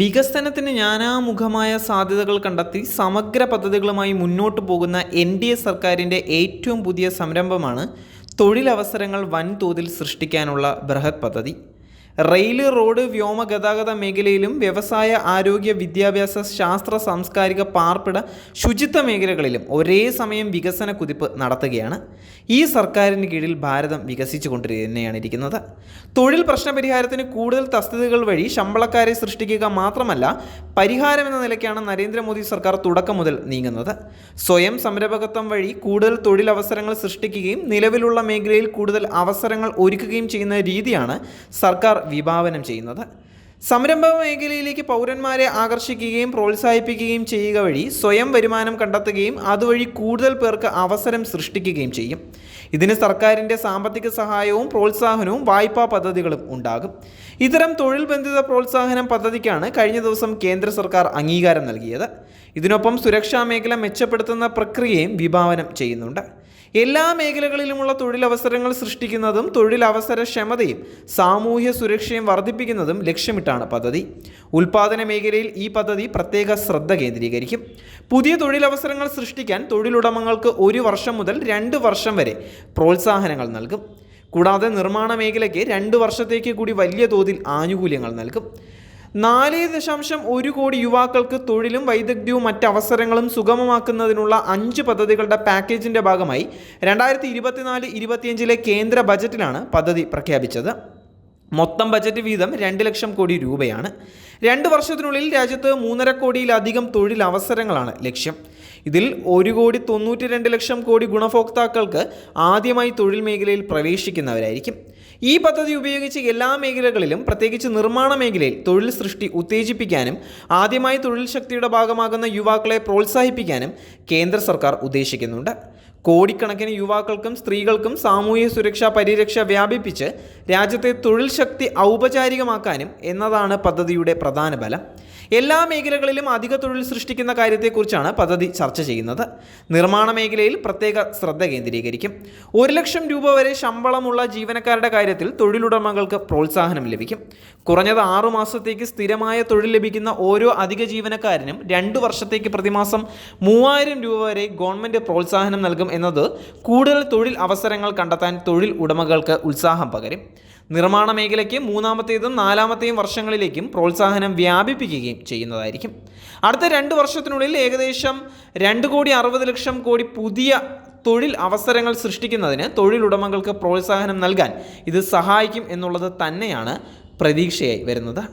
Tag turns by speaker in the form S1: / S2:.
S1: വികസനത്തിന് നാനാമുഖമായ സാധ്യതകൾ കണ്ടെത്തി സമഗ്ര പദ്ധതികളുമായി മുന്നോട്ടു പോകുന്ന NDA സർക്കാരിൻ്റെ ഏറ്റവും പുതിയ സംരംഭമാണ് തൊഴിലവസരങ്ങൾ വൻതോതിൽ സൃഷ്ടിക്കാനുള്ള ബൃഹത് പദ്ധതി. റെയിൽ, റോഡ്, വ്യോമ ഗതാഗത മേഖലയിലും വ്യവസായ, ആരോഗ്യ, വിദ്യാഭ്യാസ, ശാസ്ത്ര, സാംസ്കാരിക, പാർപ്പിട, ശുചിത്വ മേഖലകളിലും ഒരേ സമയം വികസന കുതിപ്പ് നടത്തുകയാണ്. ഈ സർക്കാരിന് കീഴിൽ ഭാരതം വികസിച്ചു കൊണ്ടിരിക്കുകയാണ് ഇരിക്കുന്നത്. തൊഴിൽ പ്രശ്നപരിഹാരത്തിന് കൂടുതൽ തസ്തികകൾ വഴി ശമ്പളക്കാരെ സൃഷ്ടിക്കുക മാത്രമല്ല, പരിഹാരമെന്ന നിലയ്ക്കാണ് നരേന്ദ്രമോദി സർക്കാർ തുടക്കം മുതൽ നീങ്ങുന്നത്. സ്വയം സംരംഭകത്വം വഴി കൂടുതൽ തൊഴിലവസരങ്ങൾ സൃഷ്ടിക്കുകയും നിലവിലുള്ള മേഖലയിൽ കൂടുതൽ അവസരങ്ങൾ ഒരുക്കുകയും ചെയ്യുന്ന രീതിയാണ് സർക്കാർ വിഭാവനം ചെയ്യുന്നത്. സംരംഭ മേഖലയിലേക്ക് പൗരന്മാരെ ആകർഷിക്കുകയും പ്രോത്സാഹിപ്പിക്കുകയും ചെയ്യുക വഴി സ്വയം വരുമാനം കണ്ടെത്തുകയും അതുവഴി കൂടുതൽ പേർക്ക് അവസരം സൃഷ്ടിക്കുകയും ചെയ്യും. ഇതിന് സർക്കാരിൻ്റെ സാമ്പത്തിക സഹായവും പ്രോത്സാഹനവും വായ്പാ പദ്ധതികളും ഉണ്ടാകും. ഇത്തരം തൊഴിൽ ബന്ധിത പ്രോത്സാഹനം പദ്ധതിക്കാണ് കഴിഞ്ഞ ദിവസം കേന്ദ്ര സർക്കാർ അംഗീകാരം നൽകിയത്. ഇതിനൊപ്പം സുരക്ഷാ മേഖല മെച്ചപ്പെടുത്തുന്ന പ്രക്രിയയും വിഭാവനം ചെയ്യുന്നുണ്ട്. എല്ലാ മേഖലകളിലുമുള്ള തൊഴിലവസരങ്ങൾ സൃഷ്ടിക്കുന്നതും തൊഴിലവസരക്ഷമതയും സാമൂഹ്യ സുരക്ഷയും വർദ്ധിപ്പിക്കുന്നതും ലക്ഷ്യമിട്ടാണ് പദ്ധതി. ഉൽപ്പാദന മേഖലയിൽ ഈ പദ്ധതി പ്രത്യേക ശ്രദ്ധ കേന്ദ്രീകരിക്കും. പുതിയ തൊഴിലവസരങ്ങൾ സൃഷ്ടിക്കാൻ തൊഴിലുടമകൾക്ക് 1 വർഷം മുതൽ 2 വർഷം വരെ പ്രോത്സാഹനങ്ങൾ നൽകും. കൂടാതെ നിർമ്മാണ മേഖലയ്ക്ക് 2 വർഷത്തേക്ക് കൂടി വലിയ തോതിൽ ആനുകൂല്യങ്ങൾ നൽകും. 4.1 കോടി യുവാക്കൾക്ക് തൊഴിലും വൈദഗ്ധ്യവും മറ്റ് അവസരങ്ങളും സുഗമമാക്കുന്നതിനുള്ള 5 പദ്ധതികളുടെ പാക്കേജിൻ്റെ ഭാഗമായി 2024-25 കേന്ദ്ര ബജറ്റിലാണ് പദ്ധതി പ്രഖ്യാപിച്ചത്. മൊത്തം ബജറ്റ് വീതം 2 ലക്ഷം കോടി രൂപയാണ്. 2 വർഷത്തിനുള്ളിൽ രാജ്യത്ത് 3.5 കോടിയിലധികം തൊഴിലവസരങ്ങളാണ് ലക്ഷ്യം. ഇതിൽ 1,92,00,000 കോടി ഗുണഭോക്താക്കൾക്ക് ആദ്യമായി തൊഴിൽ മേഖലയിൽ പ്രവേശിക്കുന്നവരായിരിക്കും. ഈ പദ്ധതി ഉപയോഗിച്ച് എല്ലാ മേഖലകളിലും, പ്രത്യേകിച്ച് നിർമ്മാണ മേഖലയിൽ തൊഴിൽ സൃഷ്ടി ഉത്തേജിപ്പിക്കാനും ആദ്യമായി തൊഴിൽ ശക്തിയുടെ ഭാഗമാകുന്ന യുവാക്കളെ പ്രോത്സാഹിപ്പിക്കാനും കേന്ദ്ര സർക്കാർ ഉദ്ദേശിക്കുന്നുണ്ട്. കോടിക്കണക്കിന് യുവാക്കൾക്കും സ്ത്രീകൾക്കും സാമൂഹ്യ സുരക്ഷാ പരിരക്ഷ വ്യാപിപ്പിച്ച് രാജ്യത്തെ തൊഴിൽ ശക്തി ഔപചാരികമാക്കാനും എന്നതാണ് പദ്ധതിയുടെ പ്രധാന ബലം. എല്ലാ മേഖലകളിലും അധിക തൊഴിൽ സൃഷ്ടിക്കുന്ന കാര്യത്തെക്കുറിച്ചാണ് പദ്ധതി ചർച്ച ചെയ്യുന്നത്. നിർമ്മാണ മേഖലയിൽ പ്രത്യേക ശ്രദ്ധ കേന്ദ്രീകരിക്കും. 1 ലക്ഷം രൂപ വരെ ശമ്പളമുള്ള ജീവനക്കാരുടെ കാര്യത്തിൽ തൊഴിലുടമകൾക്ക് പ്രോത്സാഹനം ലഭിക്കും. കുറഞ്ഞത് 6 മാസത്തേക്ക് സ്ഥിരമായ തൊഴിൽ ലഭിക്കുന്ന ഓരോ അധിക ജീവനക്കാരനും 2 വർഷത്തേക്ക് പ്രതിമാസം 3000 രൂപ വരെ ഗവൺമെൻറ് പ്രോത്സാഹനം നൽകും എന്നത് കൂടുതൽ തൊഴിൽ അവസരങ്ങൾ കണ്ടെത്താൻ തൊഴിൽ ഉടമകൾക്ക് ഉത്സാഹം പകരും. നിർമ്മാണ മേഖലയ്ക്ക് 3ാമത്തേതും 4ാമത്തെയും വർഷങ്ങളിലേക്കും പ്രോത്സാഹനം വ്യാപിപ്പിക്കുകയും ചെയ്യുന്നതായിരിക്കും. അടുത്ത 2 വർഷത്തിനുള്ളിൽ ഏകദേശം 2,60,00,000 കോടി പുതിയ തൊഴിൽ അവസരങ്ങൾ സൃഷ്ടിക്കുന്നതിന് തൊഴിലുടമകൾക്ക് പ്രോത്സാഹനം നൽകാൻ ഇത് സഹായിക്കും എന്നുള്ളത് തന്നെയാണ് പ്രതീക്ഷയായി വരുന്നത്.